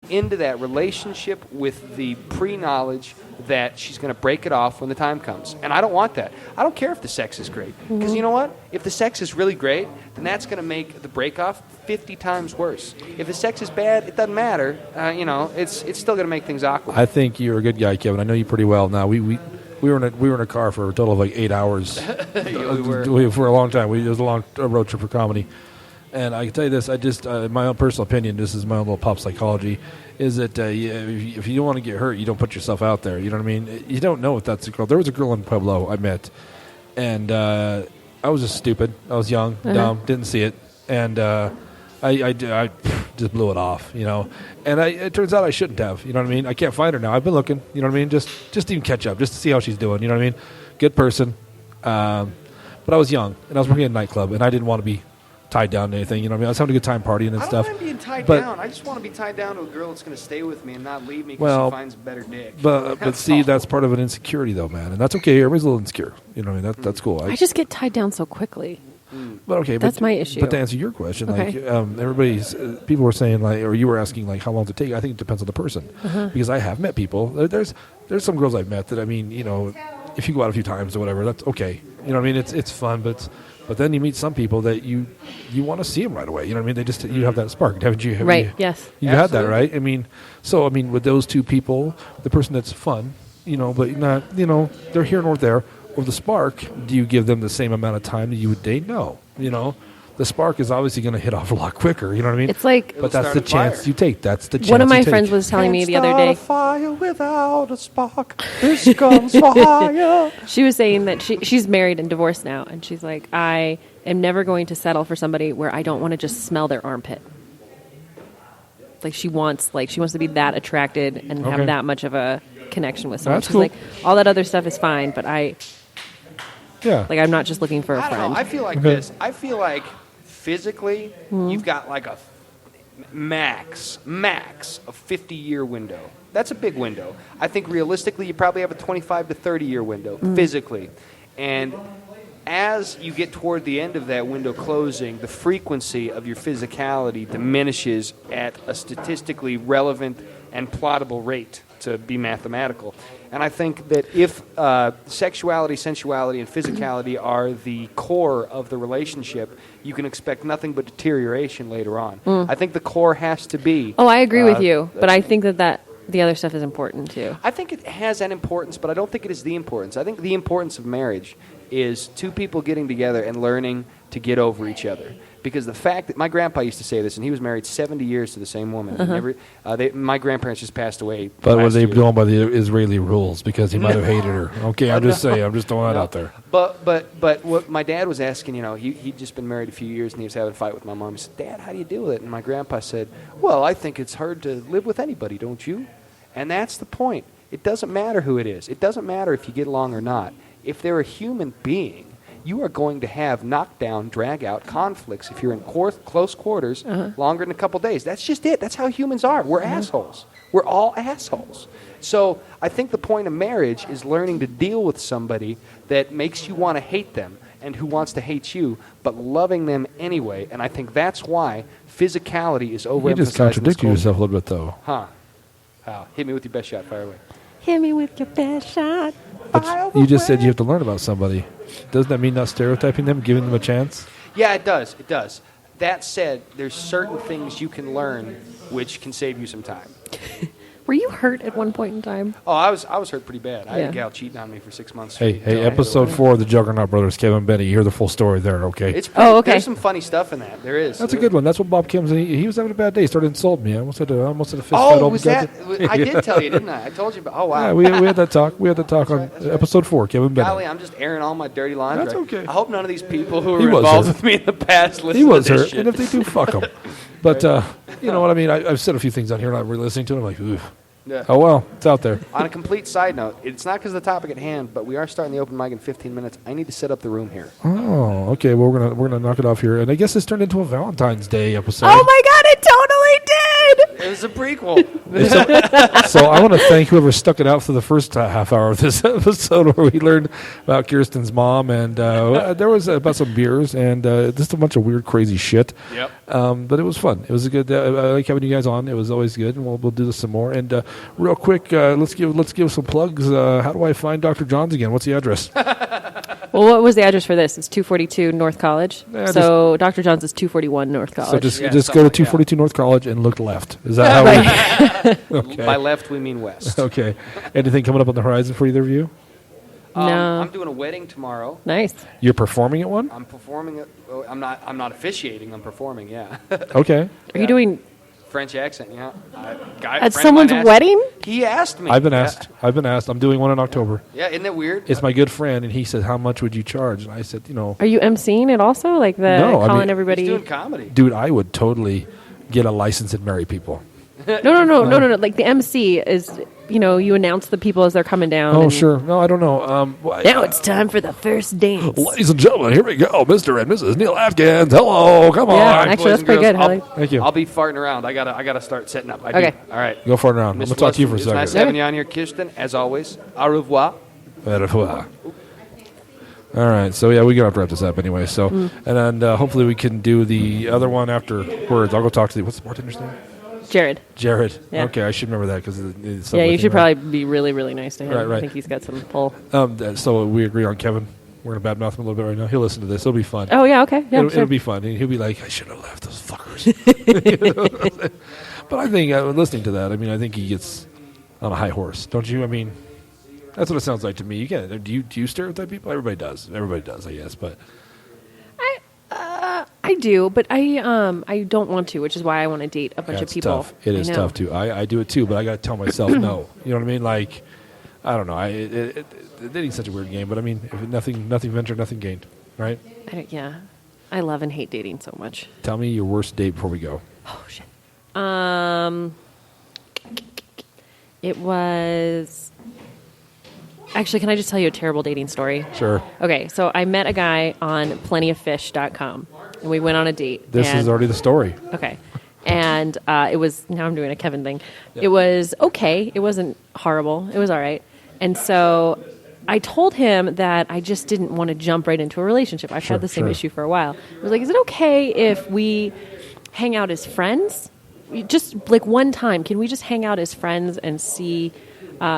into that relationship with the pre-knowledge that she's going to break it off when the time comes. And I don't want that. I don't care if the sex is great. Because you know what? If the sex is really great, then that's going to make the break-off 50 times worse. If the sex is bad, it doesn't matter. It's still going to make things awkward. I think you're a good guy, Kevin. I know you pretty well. Now, we were in a car for a total of like 8 hours. For a long time. It was a long road trip for comedy. And I can tell you this, my own personal opinion, this is my own little pop psychology, is that if you don't want to get hurt, you don't put yourself out there. You know what I mean? You don't know if that's a girl. There was a girl in Pueblo I met, and I was just stupid. I was young, dumb, didn't see it, and I just blew it off, you know. And it turns out I shouldn't have, you know what I mean? I can't find her now. I've been looking, you know what I mean? Just even catch up, just to see how she's doing, you know what I mean? Good person. But I was young, and I was working at a nightclub, and I didn't want to be tied down to anything, you know what I mean? I was having a good time partying and stuff. I don't mind being tied down. I just want to be tied down to a girl that's going to stay with me and not leave me because she finds a better dick. But see, that's part of an insecurity, though, man. And that's okay. Everybody's a little insecure. You know what I mean? That's cool. I just get tied down so quickly. But okay, that's my issue. But to answer your question, like people were saying, like, or you were asking, like, how long does it take? I think it depends on the person, because I have met people. There's some girls I've met that, I mean, you know, if you go out a few times or whatever, that's okay. You know what I mean? It's fun, but then you meet some people that you want to see them right away. You know what I mean? You have that spark, haven't you? Yes. You had that, right? I mean, with those two people, the person that's fun, you know, but not, you know, they're here nor there. Or the spark, do you give them the same amount of time that you would date? No. You know, the spark is obviously going to hit off a lot quicker. You know what I mean? It's like, but that's the chance you take. That's the chance. One of my friends was telling me the other day. Fire without a spark. This comes fire. She was saying that she's married and divorced now, and she's like, I am never going to settle for somebody where I don't want to just smell their armpit. Like she wants to be that attracted and have that much of a connection with someone. That's She's cool. like, all that other stuff is fine, but I'm not just looking for a friend. I don't know. I feel like this. I feel like physically, you've got like a max a 50-year window. That's a big window. I think realistically, you probably have a 25 to 30-year window physically. And as you get toward the end of that window closing, the frequency of your physicality diminishes at a statistically relevant and plottable rate, to be mathematical. And I think that if sexuality, sensuality, and physicality are the core of the relationship, you can expect nothing but deterioration later on. I think the core has to be... Oh, I agree with you, but I think that the other stuff is important too. I think it has an importance, but I don't think it is the importance. I think the importance of marriage is two people getting together and learning to get over each other. Because the fact that my grandpa used to say this, and he was married 70 years to the same woman. My grandparents just passed away. But were they going by the Israeli rules? Because he might have hated her. Okay, I'm just saying. I'm just throwing that out there. But what my dad was asking, you know, he'd just been married a few years, and he was having a fight with my mom. He said, Dad, how do you deal with it? And my grandpa said, well, I think it's hard to live with anybody, don't you? And that's the point. It doesn't matter who it is. It doesn't matter if you get along or not. If they're a human being, you are going to have knockdown, drag-out conflicts if you're in close quarters longer than a couple days. That's just it. That's how humans are. We're assholes. We're all assholes. So I think the point of marriage is learning to deal with somebody that makes you want to hate them and who wants to hate you, but loving them anyway. And I think that's why physicality is overemphasized. You just contradicted yourself a little bit, though. Huh. Hit me with your best shot. Fire away. Hit me with your best shot. You just said you have to learn about somebody. Doesn't that mean not stereotyping them, giving them a chance? Yeah, it does. It does. That said, there's certain things you can learn which can save you some time. Were you hurt at one point in time? Oh, I was hurt pretty bad. I had a gal cheating on me for 6 months. Hey, episode 4 of the Juggernaut Brothers, Kevin Bennett. You hear the full story there, okay? It's okay. There's some funny stuff in that. There is. That's a good one. That's what Bob Kim's. He was having a bad day. He started insulting me. I almost had a fist fight. Oh, was that? I did tell you, didn't I? I told you about. Oh, wow. Yeah, we had that talk. We had that talk on episode 4, Kevin Bennett. Golly, I'm just airing all my dirty laundry. That's okay. I hope none of these people who were involved with me in the past listen to this hurt, shit. And if they do, fuck them. But you know what I mean? I've said a few things on here, and I'm re-listening to them. I'm like, ooh. Yeah. Oh, well, it's out there. On a complete side note, it's not because of the topic at hand, but we are starting the open mic in 15 minutes. I need to set up the room here. Oh, okay. Well, we're gonna knock it off here, and I guess this turned into a Valentine's Day episode. Oh my God! It totally did. It was a prequel. So I want to thank whoever stuck it out for the first half hour of this episode where we learned about Kirsten's mom, and there was about some beers and just a bunch of weird, crazy shit. Yep. But it was fun. It was a good. I like having you guys on. It was always good, and we'll do this some more. And real quick, let's give some plugs. How do I find Dr. John's again? What's the address? Well, what was the address for this? It's 242 North College. So Dr. John's is 241 North College. So just go to 242 North College and look left. Is that how we? Okay. By left, we mean west. Okay. Anything coming up on the horizon for either of you? No. I'm doing a wedding tomorrow. Nice. You're performing at one? I'm performing it. Oh, I'm not officiating. I'm performing. Yeah. Okay. Are you doing French accent? Yeah. at someone's wedding? He asked me. I've been asked. I'm doing one in October. Yeah. Isn't it weird? It's my good friend, and he said, "How much would you charge?" And I said, Are you emceeing it also? Like No, I calling mean- everybody? He's doing comedy. dude, I would totally get a license and marry people. No. Like the MC is, you announce the people as they're coming down. Oh, and sure. No, I don't know. Now it's time for the first dance. Ladies and gentlemen, here we go, Mr. and Mrs. Neil Atkins. Hello, come Yeah, on. actually, that's Boys and pretty girls, good. I like- Thank you. I'll be farting around. I gotta start setting up. Okay. All right. Go for it around. I'm Miss going to talk to you for a Wilson, second. It's nice having you on here, Kirsten. As always, au revoir. Au revoir. All right, so yeah, we're going to have to wrap this up anyway. So, and then hopefully we can do the other one afterwards. I'll go talk to what's the bartender's name? Jared. Jared. Yeah. Okay, I should remember that because it's Yeah, you should right? probably be really, really nice to him. Right. I think he's got some pull. So we agree on Kevin. We're going to badmouth him a little bit right now. He'll listen to this. It'll be fun. Oh, yeah, okay. Yeah, It'll be fun. And he'll be like, I should have left those fuckers. But I think, listening to that, I think he gets on a high horse. Don't you? I mean, that's what it sounds like to me. You get, do you stereotype people? Everybody does. Everybody does, I guess. But I do, but I don't want to, which is why I want to date a bunch of that's people. tough. It is tough, too. I do it, too, but I got to tell myself no. You know what I mean? Like, I don't know. Dating's such a weird game, but I mean, if nothing ventured, nothing gained, right? I love and hate dating so much. Tell me your worst date before we go. Oh, shit. It was... Actually, can I just tell you a terrible dating story? Sure. Okay, so I met a guy on plentyoffish.com, and we went on a date. This is already the story. Okay. And it was... Now I'm doing a Kevin thing. Yeah. It was okay. It wasn't horrible. It was all right. And so I told him that I just didn't want to jump right into a relationship. I've had the same issue for a while. I was like, is it okay if we hang out as friends? Just like one time, can we just hang out as friends and see...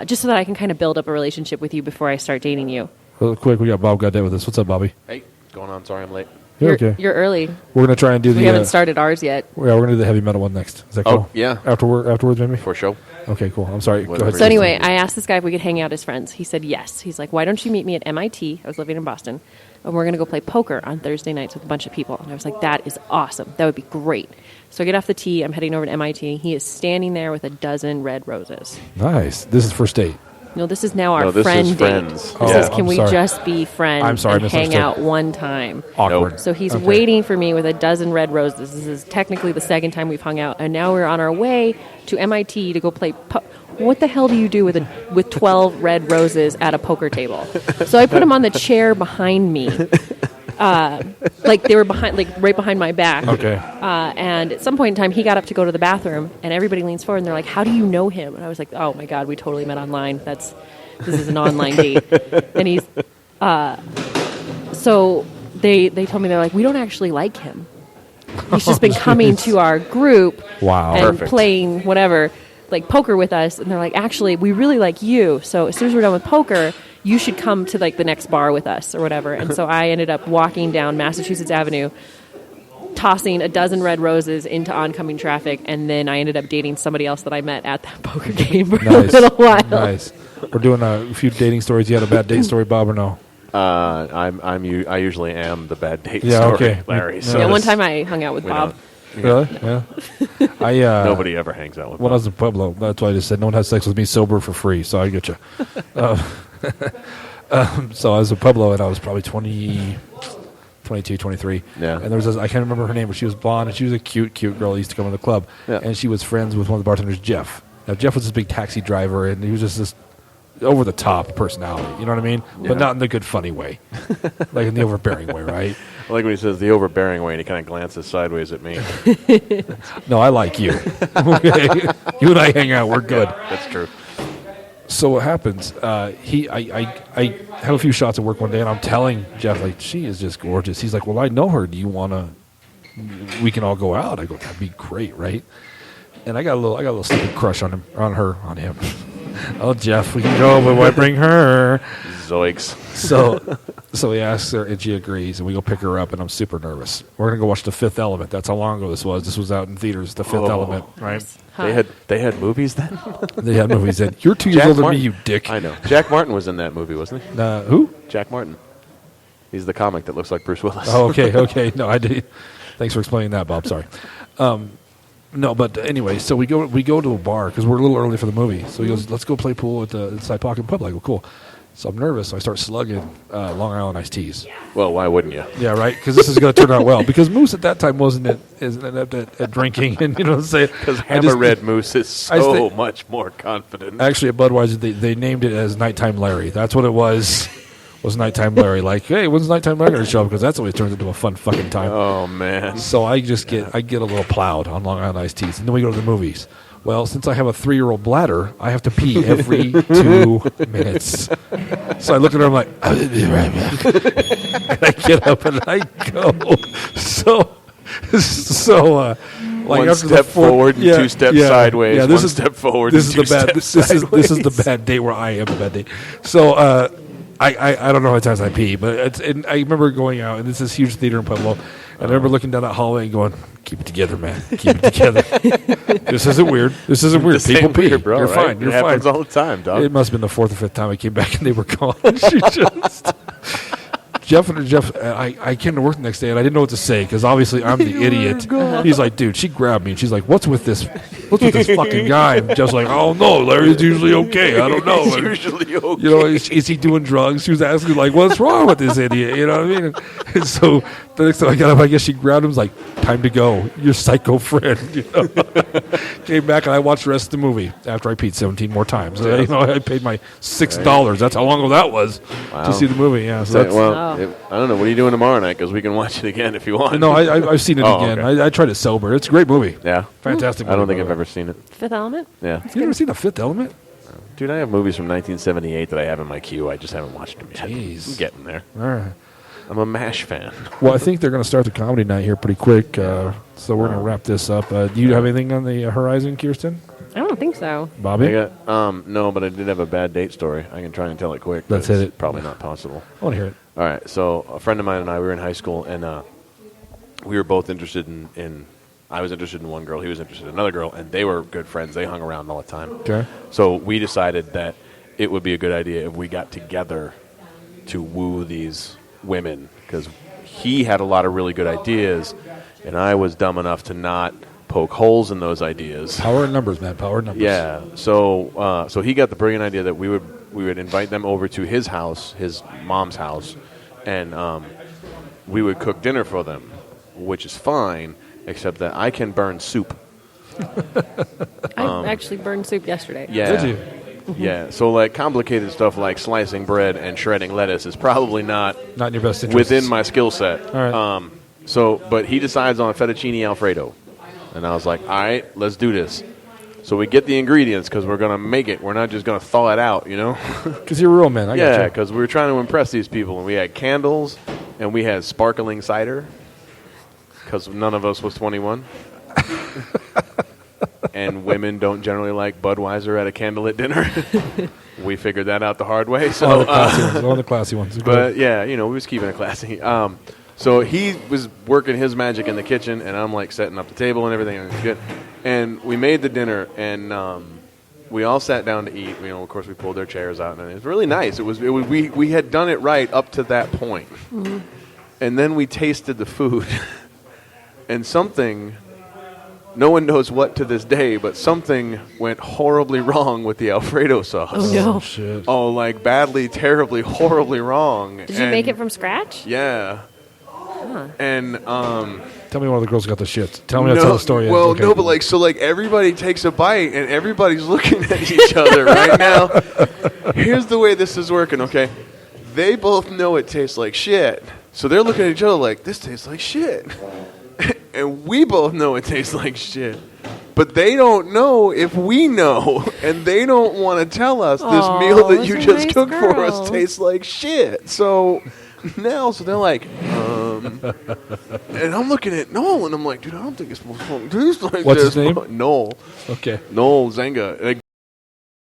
just so that I can kind of build up a relationship with you before I start dating you. Real quick, we got Bob Goddamn with us. What's up, Bobby? Hey, going on? Sorry I'm late. You're okay. You're early. We're going to try and do We haven't started ours yet. Yeah, we're going to do the heavy metal one next. Is that cool? Oh, yeah. Afterwards, maybe? For sure. Okay, cool. I'm sorry. Go Whatever. ahead. So anyway, I asked this guy if we could hang out as friends. He said yes. He's like, why don't you meet me at MIT? I was living in Boston. And we're going to go play poker on Thursday nights with a bunch of people. And I was like, that is awesome. That would be great. So I get off the tee. I'm heading over to MIT. He is standing there with a dozen red roses. Nice. This is first date. No, this is now our No, this friend is date. friends. This Oh, is, can I'm we sorry. just be friends I'm sorry, and hang misunderstood. out one time? Awkward. So he's Okay. waiting for me with a dozen red roses. This is technically the second time we've hung out, and now we're on our way to MIT to go play. What the hell do you do with 12 red roses at a poker table? So I put them on the chair behind me, like they were behind, like right behind my back. Okay. And at some point in time, he got up to go to the bathroom, and everybody leans forward, and they're like, "How do you know him?" And I was like, "Oh my God, we totally met online. This is an online date." And he's, so they told me, they're like, "We don't actually like him. He's just been coming to our group Wow. and Perfect. playing whatever, like poker with us." And they're like, "Actually, we really like you. So as soon as we're done with poker, you should come to like the next bar with us or whatever." And so I ended up walking down Massachusetts Avenue, tossing a dozen red roses into oncoming traffic, and then I ended up dating somebody else that I met at that poker game for a Nice. little while. Nice. We're doing a few dating stories. You had a bad date story, Bob, or no? I usually am the bad date Yeah, story, okay. Larry. Yeah, So Yeah, one this- time I hung out with we Bob. Really? Yeah. nobody ever hangs out with When I Bob. was in Pueblo, that's why I just said no one has sex with me sober for free, so I get you. So I was in Pueblo, and I was probably 22, 23. Yeah. And there was this, I can't remember her name, but she was blonde, and she was a cute girl who used to come to the club. Yeah. And she was friends with one of the bartenders, Jeff. Now, Jeff was this big taxi driver, and he was just this over the top personality. You know what I mean? But not in the good funny way, like in the overbearing way, right? I like when he says the overbearing way, and he kind of glances sideways at me. No, I like you. Okay? You and I hang out. We're good. That's true. So what happens? I had a few shots at work one day, and I'm telling Jeff, like, she is just gorgeous. He's like, well, I know her. Do you want to? We can all go out. I go, that'd be great, right? And I got a little stupid crush on him. Oh, Jeff, we can go, but why bring her? Zoinks. So he asks her, and she agrees, and we go pick her up, and I'm super nervous. We're gonna go watch The Fifth Element. That's how long ago this was. This was out in theaters. The Fifth Element, right? They had movies then. They had movies then. You're 2 years older than me, you dick. I know. Jack Martin was in that movie, wasn't he? Who? Jack Martin. He's the comic that looks like Bruce Willis. Oh, okay. No, I did. Thanks for explaining that, Bob. Sorry. No, but anyway, so we go to a bar because we're a little early for the movie. So he goes, let's go play pool at the Side Pocket Pub. I go, cool. So I'm nervous. So I start slugging Long Island iced teas. Well, why wouldn't you? Yeah, right. Because this is going to turn out well. Because Moose at that time wasn't at drinking, and you know what I'm saying. Because Hammer Red Moose is so much more confident. Actually, at Budweiser, they named it as Nighttime Larry. That's what it was. Was Nighttime Larry. Like, hey, when's Nighttime Larry going to show up? Because that's always turns into a fun fucking time. Oh, man. So I get a little plowed on Long Island iced teas. And then we go to the movies. Well, since I have a 3-year-old bladder, I have to pee every 2 minutes. So I look at her, I'm like, I'll be right back. And I get up and I go. Like one step forward and 2 steps sideways. Yeah, one step forward and 2 steps sideways. This is the bad day where I am the bad day. So I don't know how many times I pee, but I remember going out, and it's this huge theater in Pueblo, and I remember looking down that hallway and going, keep it together, man. Keep it together. This isn't weird. People pee. Weird, bro, You're right? fine. You're it happens fine. all the time, dog. It must have been the 4th or 5th time I came back, and they were gone. Jeff, I came to work the next day, and I didn't know what to say, because obviously I'm the idiot. He's like, dude, she grabbed me, and she's like, what's with this fucking guy? And Jeff's like, oh, no, Larry's usually okay. I don't know. He's usually okay. You know, is he doing drugs? She was asking, like, what's wrong with this idiot? You know what I mean? And so the next time I got up, I guess she grabbed him, was like, time to go. Your psycho friend. You know? Came back, and I watched the rest of the movie after I peed 17 more times. You know, I paid my $6. That's how long ago that was to see the movie. Yeah, so I don't know. What are you doing tomorrow night? Because we can watch it again if you want. No, I've seen it again. Okay. I tried it sober. It's a great movie. Yeah. Fantastic movie. I don't think I've ever seen it. Fifth Element? Yeah. You've never seen The Fifth Element? Dude, I have movies from 1978 that I have in my queue. I just haven't watched them yet. Jeez. I'm getting there. All right. I'm a MASH fan. Well, I think they're going to start the comedy night here pretty quick, so we're going to wrap this up. Do you have anything on the horizon, Kirsten? I don't think so. Bobby? No, but I did have a bad date story. I can try and tell it quick. Let's hit it. Probably not possible. I want to hear it. All right. So a friend of mine and I, we were in high school, and we were both interested in I was interested in one girl, he was interested in another girl, and they were good friends. They hung around all the time. Okay. So we decided that it would be a good idea if we got together to woo these women, because he had a lot of really good ideas, and I was dumb enough to not poke holes in those ideas. Power in numbers, man. Power in numbers. Yeah. So he got the brilliant idea that we would invite them over to his house, his mom's house, and we would cook dinner for them, which is fine, except that I can burn soup. I actually burned soup yesterday. Yeah. Did you? Yeah. So like complicated stuff like slicing bread and shredding lettuce is probably not in your best interest. within my skill set. All right. But he decides on a fettuccine Alfredo. And I was like, all right, let's do this. So we get the ingredients because we're going to make it. We're not just going to thaw it out, you know? Because you're a real man. I got you. Because we were trying to impress these people. And we had candles, and we had sparkling cider because none of us was 21. And women don't generally like Budweiser at a candlelit dinner. We figured that out the hard way. So, all the classy ones. But, yeah, we was keeping it classy. So he was working his magic in the kitchen, and I'm like setting up the table and everything, and it was good. And we made the dinner, and we all sat down to eat. Of course, we pulled their chairs out, and it was really nice. We had done it right up to that point. Mm-hmm. And then we tasted the food, and something, no one knows what to this day, but something went horribly wrong with the Alfredo sauce. Oh, no. Oh, shit. Oh, like badly, terribly, horribly wrong. Did you make it from scratch? Yeah. And Tell me one of the girls got the shits. Tell me that's how the story well, ends. Okay. no, but like everybody takes a bite and everybody's looking at each other right now. Here's the way this is working, okay? They both know it tastes like shit. So they're looking at each other like, this tastes like shit. And we both know it tastes like shit. But they don't know if we know. And they don't want to tell us this meal that you just nice cooked for girls. us tastes like shit. So now, they're like, and I'm looking at Noel and I'm like, dude, I don't think it's supposed to taste like What's this. his name? Noel. Okay. Noel Zenga. Like,